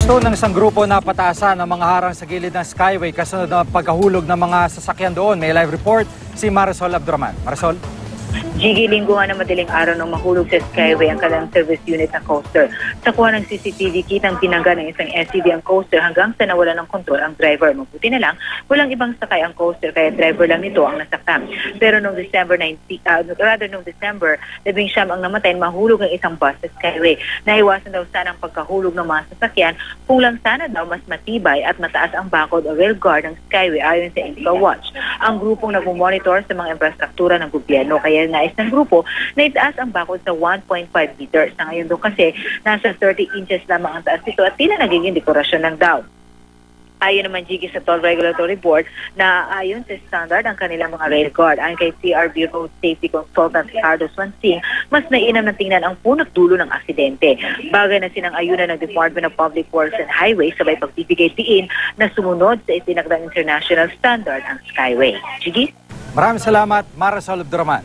Ito ng isang grupo na pataasan ng mga harang sa gilid ng Skyway kasunod ng pagkahulog ng mga sasakyan doon. May live report si Marisol Abdurman. Marisol? Gigi, linggo nga na madaling araw nang mahulog sa Skyway ang kanilang service unit na coaster. Sa kuha ng CCTV, kitang pinangga ng isang SUV ang coaster hanggang sa nawala ng kontrol ang driver. Mabuti na lang, walang ibang sakay ang coaster kaya driver lang nito ang nasaktan. Pero noong December 19 ang namatay, mahulog ang isang bus sa Skyway. Naiwasan daw sana ang pagkahulog ng mga sasakyan kung lang sana daw mas matibay at mataas ang bakod o rail guard ng Skyway ayon sa InfoWatch. Ang grupong nagmumonitor sa mga infrastruktura ng gobyerno kaya nais ng grupo na itaas ang bakod sa 1.5 meters. Sa ngayon doon kasi nasa 30 inches lamang ang taas nito at tila nagiging dekorasyon lang daw. Ayon naman Gigi sa Toll Regulatory Board na ayon sa standard ang kanilang mga rail guard. Ayon kay CRB Road Safety Consultant Ricardo Swansing, mas mainam na tingnan ang punot dulo ng aksidente. Bagay na sinang-ayunan ng Department of Public Works and Highways sabay pagbibigay diin na sumunod sa itinakdang international standard ang Skyway. Gigi? Maraming salamat, Marisol Abdurman.